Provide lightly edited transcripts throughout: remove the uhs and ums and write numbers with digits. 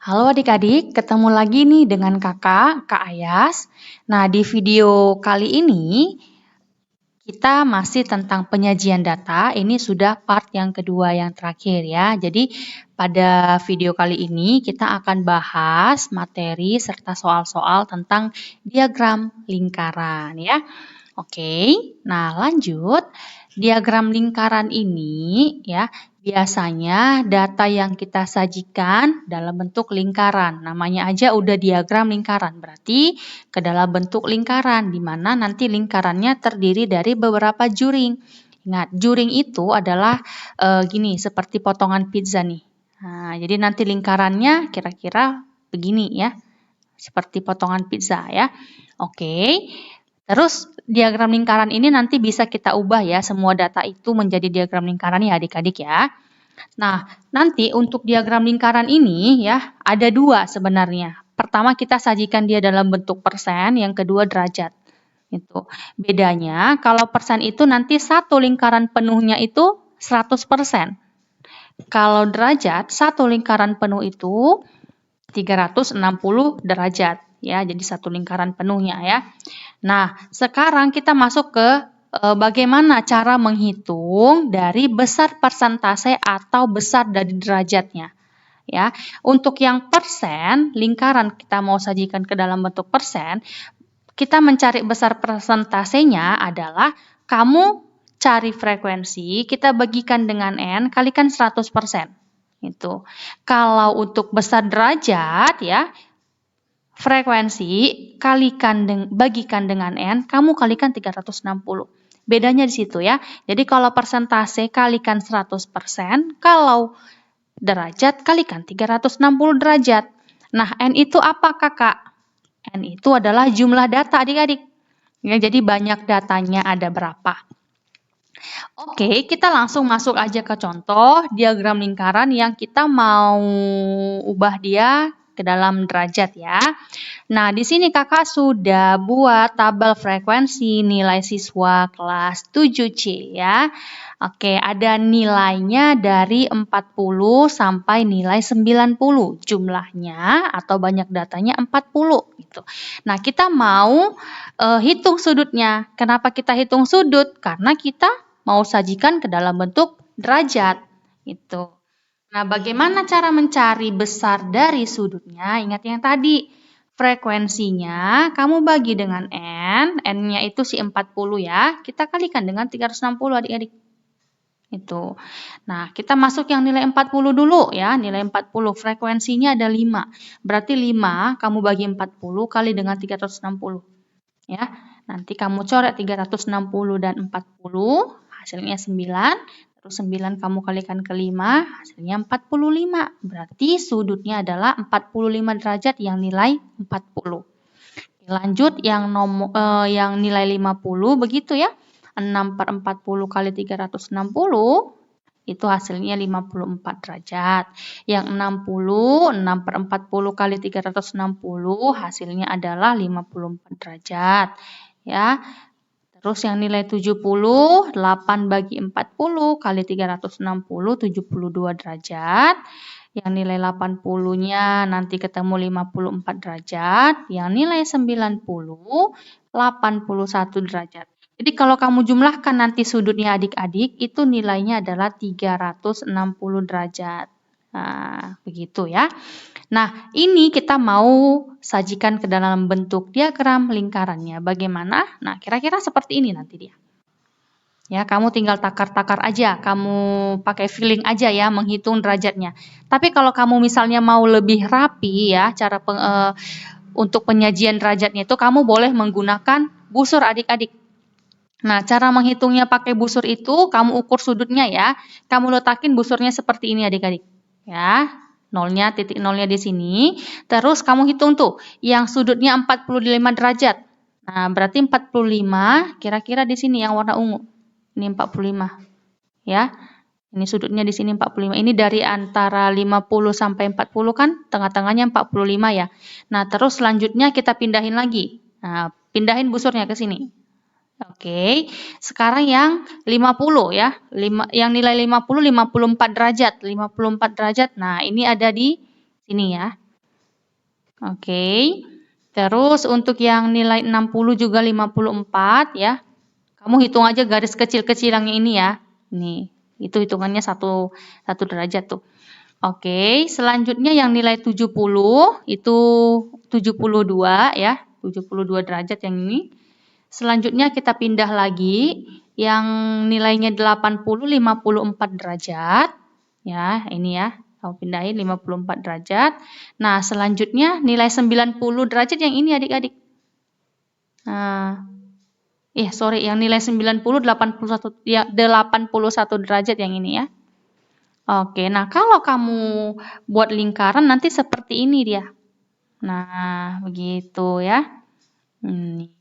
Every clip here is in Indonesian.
Halo adik-adik, ketemu lagi nih dengan Kak Ayas. Nah, di video kali ini kita masih tentang penyajian data. Ini sudah part yang kedua yang terakhir ya. Jadi pada video kali ini kita akan bahas materi serta soal-soal tentang diagram lingkaran ya. Oke, nah lanjut. Diagram lingkaran ini ya, biasanya data yang kita sajikan dalam bentuk lingkaran. Namanya aja udah diagram lingkaran, berarti ke dalam bentuk lingkaran, di mana nanti lingkarannya terdiri dari beberapa juring. Ingat, juring itu adalah gini, seperti potongan pizza nih. Nah, jadi nanti lingkarannya kira-kira begini ya, seperti potongan pizza ya. Oke. Terus diagram lingkaran ini nanti bisa kita ubah ya, semua data itu menjadi diagram lingkaran ya adik-adik ya. Nah, nanti untuk diagram lingkaran ini ya, ada dua sebenarnya. Pertama kita sajikan dia dalam bentuk persen, yang kedua derajat. Itu. Bedanya kalau persen itu nanti satu lingkaran penuhnya itu 100%. Kalau derajat, satu lingkaran penuh itu 360 derajat ya, jadi satu lingkaran penuhnya ya. Nah, sekarang kita masuk ke bagaimana cara menghitung dari besar persentase atau besar dari derajatnya. Ya, untuk yang persen, lingkaran kita mau sajikan ke dalam bentuk persen, kita mencari besar persentasenya adalah kamu cari frekuensi, kita bagikan dengan N, kalikan 100%. Itu. Kalau untuk besar derajat ya, frekuensi bagikan dengan N, kamu kalikan 360. Bedanya di situ ya. Jadi kalau persentase kalikan 100%, kalau derajat kalikan 360 derajat. Nah, N itu apa Kakak? N itu adalah jumlah data adik-adik. Ya, jadi banyak datanya ada berapa. Oke, kita langsung masuk aja ke contoh diagram lingkaran yang kita mau ubah dia ke dalam derajat ya. Nah, di sini kakak sudah buat tabel frekuensi nilai siswa kelas 7C ya. Oke, ada nilainya dari 40 sampai nilai 90. Jumlahnya atau banyak datanya 40 gitu. Nah, kita mau hitung sudutnya. Kenapa kita hitung sudut? Karena kita mau sajikan ke dalam bentuk derajat. Gitu. Nah, bagaimana cara mencari besar dari sudutnya? Ingat yang tadi, frekuensinya kamu bagi dengan N, N-nya itu si 40 ya, kita kalikan dengan 360 adik-adik. Itu. Nah, kita masuk yang nilai 40 dulu ya, nilai 40, frekuensinya ada 5. Berarti 5 kamu bagi 40 kali dengan 360. Ya, nanti kamu coret 360 dan 40, hasilnya 9. Terus 9 kamu kalikan ke 5, hasilnya 45. Berarti sudutnya adalah 45 derajat yang nilai 40. Lanjut yang yang nilai 50 begitu ya. 6/40 kali 360 itu hasilnya 54 derajat. Yang 60, 6/40 kali 360 hasilnya adalah 54 derajat. Ya. Terus yang nilai 70, 8 bagi 40 kali 360, 72 derajat. Yang nilai 80-nya nanti ketemu 54 derajat. Yang nilai 90, 81 derajat. Jadi kalau kamu jumlahkan nanti sudutnya adik-adik, itu nilainya adalah 360 derajat. Nah, begitu ya. Nah, ini kita mau sajikan ke dalam bentuk diagram lingkarannya. Bagaimana? Nah, kira-kira seperti ini nanti dia. Ya, kamu tinggal takar-takar aja, kamu pakai feeling aja ya menghitung derajatnya. Tapi kalau kamu misalnya mau lebih rapi ya, cara untuk penyajian derajatnya itu kamu boleh menggunakan busur adik-adik. Nah, cara menghitungnya pakai busur itu kamu ukur sudutnya ya. Kamu letakin busurnya seperti ini adik-adik. Ya, nolnya, titik nolnya di sini. Terus kamu hitung tuh, yang sudutnya 45 derajat. Nah, berarti 45 kira-kira di sini yang warna ungu. Ini 45. Ya. Ini sudutnya di sini 45. Ini dari antara 50 sampai 40 kan, tengah-tengahnya 45 ya. Nah, terus selanjutnya kita pindahin lagi. Nah, pindahin busurnya ke sini. Oke, sekarang yang 50 ya. Yang nilai 50, 54 derajat. 54 derajat, nah ini ada di sini ya. Oke. Terus untuk yang nilai 60 juga 54 ya. Kamu hitung aja garis kecil-kecil yang ini ya. Nih, itu hitungannya satu derajat tuh. Oke, selanjutnya yang nilai 70 itu 72 ya. 72 derajat yang ini. Selanjutnya kita pindah lagi yang nilainya 80 54 derajat. Ya, ini ya. Kamu pindahin 54 derajat. Nah, selanjutnya nilai 90 derajat yang ini adik-adik. Nah, sorry, yang nilai 90 81 ya 81 derajat yang ini ya. Oke, nah kalau kamu buat lingkaran nanti seperti ini dia. Nah, begitu ya.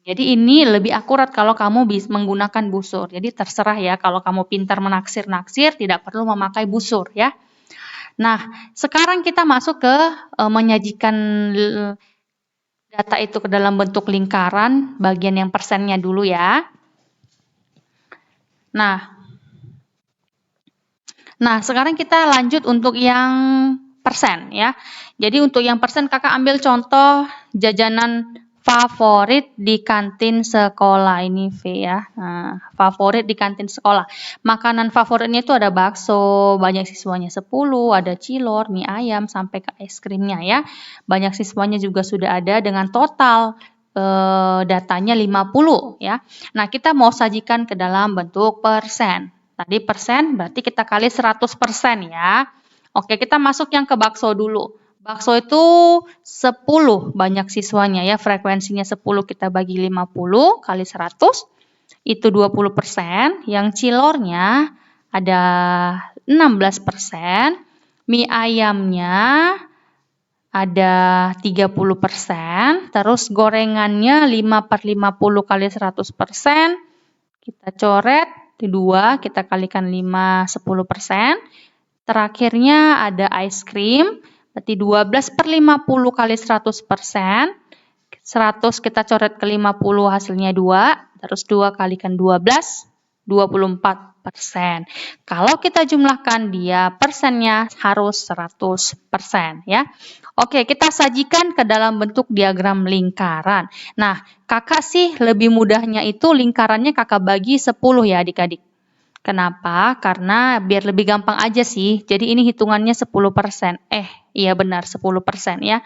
Jadi ini lebih akurat kalau kamu bisa menggunakan busur. Jadi terserah ya, kalau kamu pintar menaksir-naksir tidak perlu memakai busur ya. Nah, sekarang kita masuk ke menyajikan data itu ke dalam bentuk lingkaran, bagian yang persennya dulu ya. Nah, sekarang kita lanjut untuk yang persen ya. Jadi untuk yang persen kakak ambil contoh jajanan favorit di kantin sekolah ini V ya. Nah, favorit di kantin sekolah. Makanan favoritnya itu ada bakso, banyak siswanya 10, ada cilor, mie ayam, sampai ke es krimnya ya. Banyak siswanya juga sudah ada dengan total datanya 50 ya. Nah, kita mau sajikan ke dalam bentuk persen. Tadi persen berarti kita kali 100% ya. Oke, kita masuk yang ke bakso dulu. Bakso itu 10 banyak siswanya ya, frekuensinya 10 kita bagi 50 kali 100 itu 20%. Yang cilornya ada 16%, mie ayamnya ada 30%, terus gorengannya 5/50 kali 100%, kita coret, 2 kita kalikan 5, 10%. Terakhirnya ada es krim, berarti 12/50 kali 100%. 100 kita coret ke 50 hasilnya 2, terus 2 kalikan 12, 24%. Kalau kita jumlahkan dia persennya harus 100% ya. Oke, kita sajikan ke dalam bentuk diagram lingkaran. Nah, kakak sih lebih mudahnya itu lingkarannya kakak bagi 10 ya adik-adik. Kenapa? Karena biar lebih gampang aja sih. Jadi ini hitungannya 10%. Iya benar 10% ya.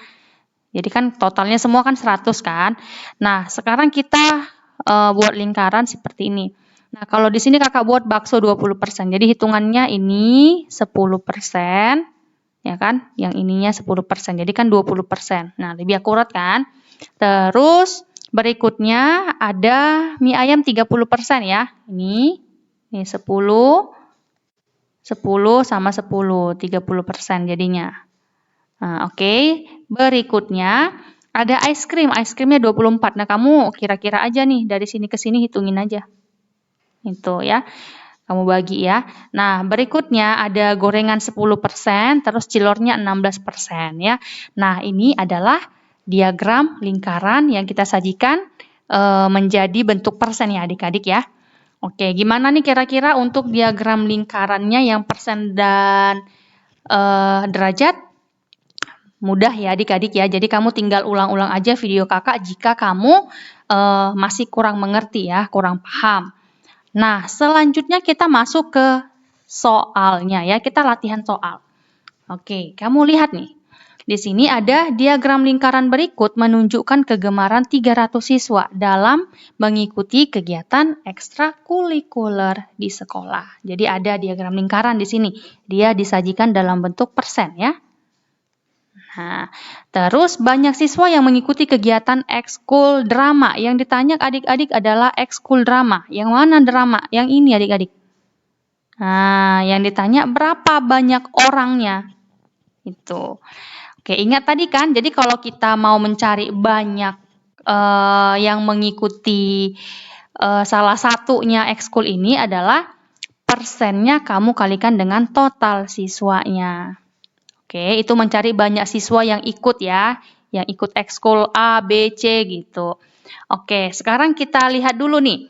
Jadi kan totalnya semua kan 100 kan. Nah, sekarang kita buat lingkaran seperti ini. Nah, kalau di sini kakak buat bakso 20%. Jadi hitungannya ini 10%. Ya kan? Yang ininya 10%. Jadi kan 20%. Nah, lebih akurat kan? Terus berikutnya ada mie ayam 30% ya. Ini 10 sama 10, 30% jadinya. Nah, oke. Berikutnya ada es krim. Es krimnya 24. Nah, kamu kira-kira aja nih dari sini ke sini hitungin aja. Itu ya. Kamu bagi ya. Nah, berikutnya ada gorengan 10%, terus cilornya 16% ya. Nah, ini adalah diagram lingkaran yang kita sajikan menjadi bentuk persen ya adik-adik ya. Oke, gimana nih kira-kira untuk diagram lingkarannya yang persen dan derajat? Mudah ya adik-adik ya. Jadi kamu tinggal ulang-ulang aja video kakak jika kamu masih kurang mengerti ya, kurang paham. Nah, selanjutnya kita masuk ke soalnya ya. Kita latihan soal. Oke, kamu lihat nih. Di sini ada diagram lingkaran berikut menunjukkan kegemaran 300 siswa dalam mengikuti kegiatan ekstrakurikuler di sekolah. Jadi ada diagram lingkaran di sini. Dia disajikan dalam bentuk persen ya. Nah, terus banyak siswa yang mengikuti kegiatan ekskul drama. Yang ditanya adik-adik adalah ekskul drama. Yang mana drama? Yang ini adik-adik. Nah, yang ditanya berapa banyak orangnya? Itu. Oke, ingat tadi kan, jadi kalau kita mau mencari banyak yang mengikuti salah satunya ekskul ini adalah persennya kamu kalikan dengan total siswanya. Oke, itu mencari banyak siswa yang ikut ya, yang ikut ekskul A, B, C gitu. Oke, sekarang kita lihat dulu nih.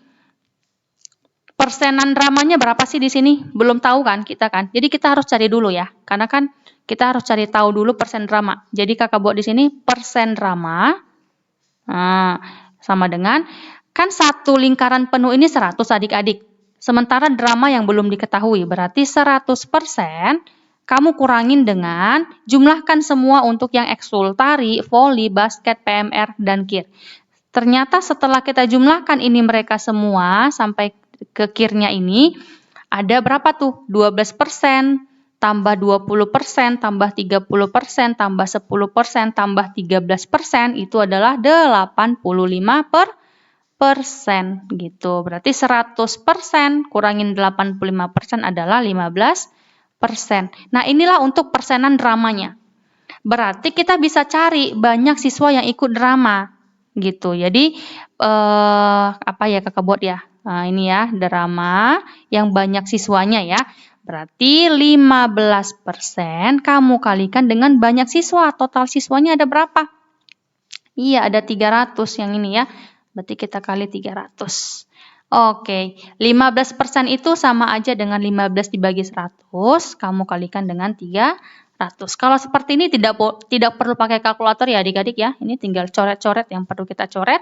Persenan dramanya berapa sih di sini? Belum tahu kan kita kan? Jadi kita harus cari dulu ya. Karena kan kita harus cari tahu dulu persen drama. Jadi kakak buat di sini persen drama. Nah, sama dengan kan satu lingkaran penuh ini 100 adik-adik. Sementara drama yang belum diketahui berarti 100% kamu kurangin dengan jumlahkan semua untuk yang ekskul, tari, voli, basket, PMR, dan KIR. Ternyata setelah kita jumlahkan ini mereka semua sampai ke KIR-nya ini ada berapa tuh? 12%, tambah 20%, tambah 30%, tambah 10%, tambah 13%, itu adalah 85% gitu. Berarti 100% kurangin 85% adalah 15%. Nah, inilah untuk persenan dramanya. Berarti kita bisa cari banyak siswa yang ikut drama gitu. Jadi apa ya kakak buat ya? Nah, ini ya drama yang banyak siswanya ya. Berarti 15% kamu kalikan dengan banyak siswa. Total siswanya ada berapa? Iya, ada 300 yang ini ya. Berarti kita kali 300. Oke, 15% itu sama aja dengan 15 dibagi 100, kamu kalikan dengan 300. Kalau seperti ini tidak perlu pakai kalkulator ya adik-adik ya. Ini tinggal coret-coret yang perlu kita coret.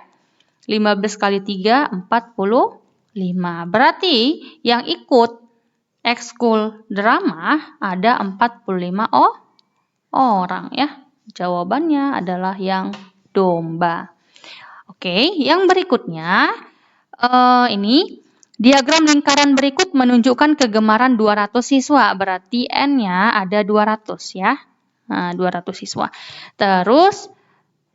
15 kali 3, 45. Berarti yang ikut ekskul drama ada 45 orang ya. Jawabannya adalah yang domba. Oke, yang berikutnya ini diagram lingkaran berikut menunjukkan kegemaran 200 siswa. Berarti N-nya ada 200 ya. Nah, 200 siswa. Terus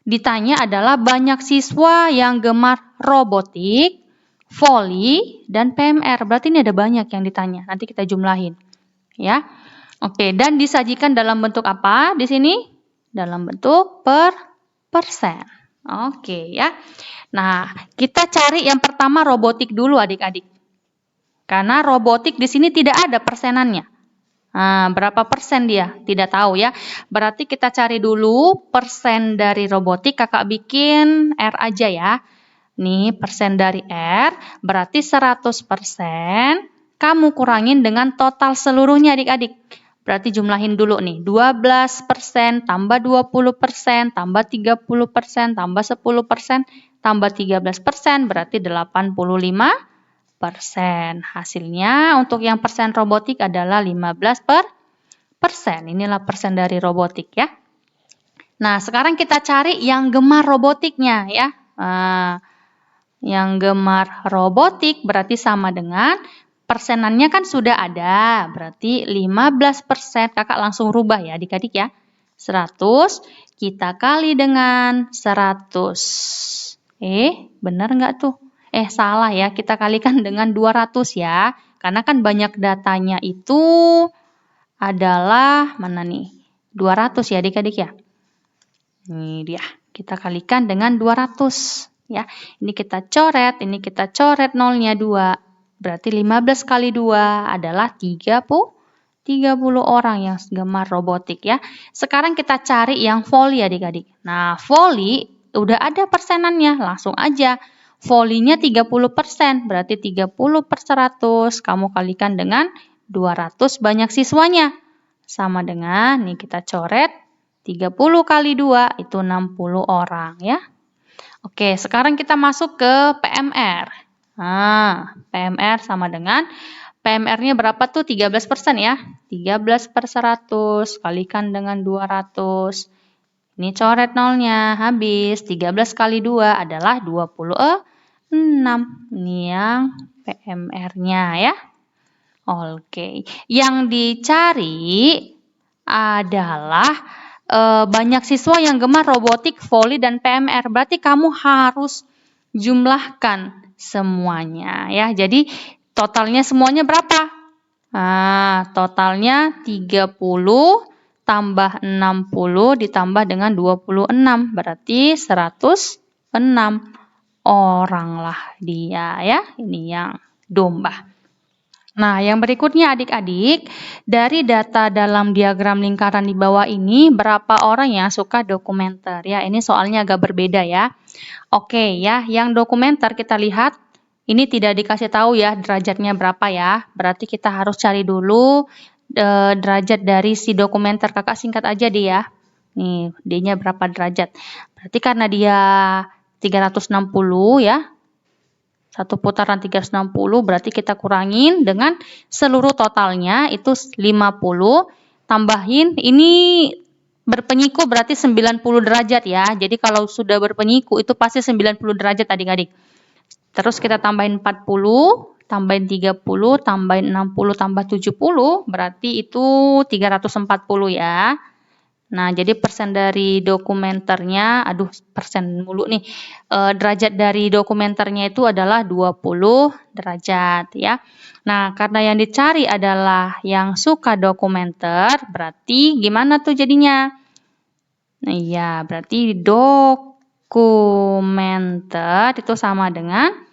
ditanya adalah banyak siswa yang gemar robotik, voli, dan PMR. Berarti ini ada banyak yang ditanya. Nanti kita jumlahin. Ya. Oke, dan disajikan dalam bentuk apa di sini? Dalam bentuk persen. Oke ya. Nah, kita cari yang pertama robotik dulu adik-adik. Karena robotik di sini tidak ada persenannya. Nah, berapa persen dia? Tidak tahu ya. Berarti kita cari dulu persen dari robotik. Kakak bikin R aja ya. Nih, persen dari R berarti 100%. Kamu kurangin dengan total seluruhnya adik-adik. Berarti jumlahin dulu nih. 12% tambah 20% tambah 30% tambah 10% tambah 13% berarti 85%. Hasilnya untuk yang persen robotik adalah 15%. Inilah persen dari robotik ya. Nah, sekarang kita cari yang gemar robotiknya ya. Yang gemar robotik berarti sama dengan persenannya kan sudah ada. Berarti 15%. Kakak langsung rubah ya adik-adik ya. 100 kita kali dengan 100. Benar nggak tuh? Salah ya. Kita kalikan dengan 200 ya. Karena kan banyak datanya itu adalah, mana nih? 200 ya adik-adik ya. Ini dia. Kita kalikan dengan 200. Ya. Ini kita coret nolnya 2. Berarti 15 kali 2 adalah 30 orang yang gemar robotik ya. Sekarang kita cari yang voli adik-adik. Nah, voli udah ada persenannya, langsung aja. Volinya 30%, berarti 30/100 kamu kalikan dengan 200 banyak siswanya. Sama dengan, nih kita coret, 30 kali 2 itu 60 orang ya. Oke, sekarang kita masuk ke PMR. Nah, PMR sama dengan PMR-nya berapa tuh? 13% ya. 13/100 kalikan dengan 200. Ini coret nolnya, habis. 13 kali 2 adalah 26. Ini yang PMR-nya ya. Oke, yang dicari adalah banyak siswa yang gemar robotik, voli, dan PMR. Berarti kamu harus jumlahkan semuanya ya. Jadi totalnya semuanya berapa? Nah, totalnya 30 tambah 60 ditambah dengan 26. Berarti 106 orang lah dia ya. Ini yang domba. Nah, yang berikutnya adik-adik, dari data dalam diagram lingkaran di bawah ini, berapa orang yang suka dokumenter? Ya, ini soalnya agak berbeda ya. Oke ya, yang dokumenter kita lihat, Ini tidak dikasih tahu ya derajatnya berapa ya. Berarti kita harus cari dulu derajat dari si dokumenter. Kakak singkat aja dia ya. Nih, D-nya berapa derajat. Berarti karena dia 360 ya. Satu putaran 360 berarti kita kurangin dengan seluruh totalnya itu 50. Tambahin ini berpenyiku berarti 90 derajat ya. Jadi kalau sudah berpenyiku itu pasti 90 derajat adik-adik. Terus kita tambahin 40, tambahin 30, tambahin 60, tambah 70, berarti itu 340 ya. Nah, jadi persen dari dokumenternya, persen mulu nih, derajat dari dokumenternya itu adalah 20 derajat ya. Nah, karena yang dicari adalah yang suka dokumenter, berarti gimana tuh jadinya? Nah, iya, berarti dokumenter itu sama dengan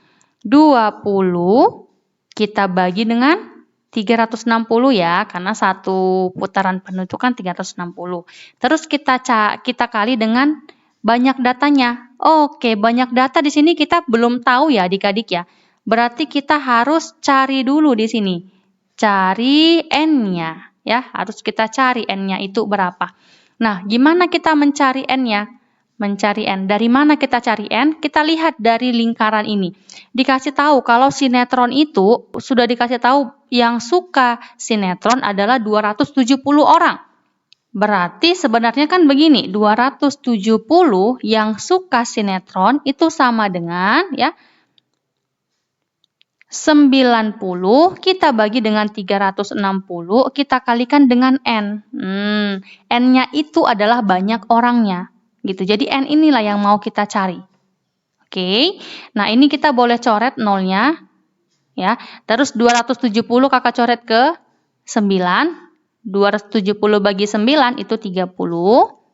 20 kita bagi dengan 360 ya, karena satu putaran penuh itu kan 360. Terus kita kali dengan banyak datanya. Oke, banyak data di sini kita belum tahu ya adik-adik ya. Berarti kita harus cari dulu di sini. Cari N-nya ya, harus kita cari N-nya itu berapa. Nah, gimana kita mencari N-nya? Mencari N. Dari mana kita cari N? Kita lihat dari lingkaran ini. Dikasih tahu kalau sinetron itu sudah dikasih tahu yang suka sinetron adalah 270 orang. Berarti sebenarnya kan begini, 270 yang suka sinetron itu sama dengan ya 90 kita bagi dengan 360 kita kalikan dengan N. N-nya itu adalah banyak orangnya. Gitu. Jadi N inilah yang mau kita cari. Oke. Nah, ini kita boleh coret nolnya ya. Terus 270 Kakak coret ke 9. 270 bagi 9 itu 30.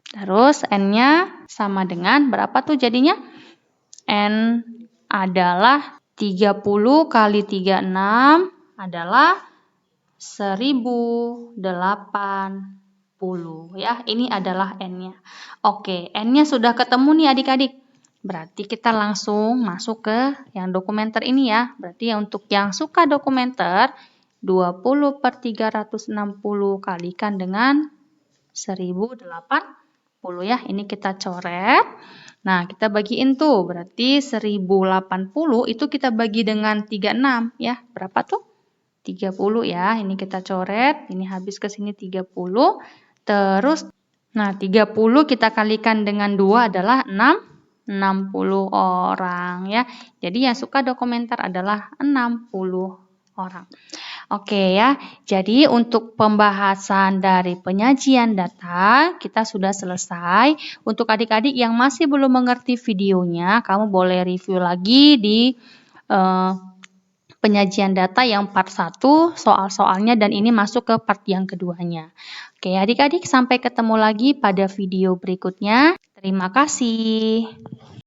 Terus N-nya sama dengan berapa tuh jadinya? N adalah 30 kali 36 adalah 1080 ya. Ini adalah N-nya. Oke, N-nya sudah ketemu nih adik-adik. Berarti kita langsung masuk ke yang dokumenter ini ya. Berarti untuk yang suka dokumenter 20 per 360 kalikan dengan 1080 ya. Ini kita coret. Nah, kita bagiin tuh. Berarti 1080 itu kita bagi dengan 36 ya. Berapa tuh? 30 ya. Ini kita coret. Ini habis ke sini 30. Terus, nah 30 kita kalikan dengan 2 adalah 60 orang ya. Jadi yang suka dokumenter adalah 60 orang. Oke ya, jadi untuk pembahasan dari penyajian data kita sudah selesai. Untuk adik-adik yang masih belum mengerti videonya, kamu boleh review lagi di penyajian data yang part 1 soal-soalnya dan ini masuk ke part yang keduanya. Oke adik-adik, sampai ketemu lagi pada video berikutnya. Terima kasih.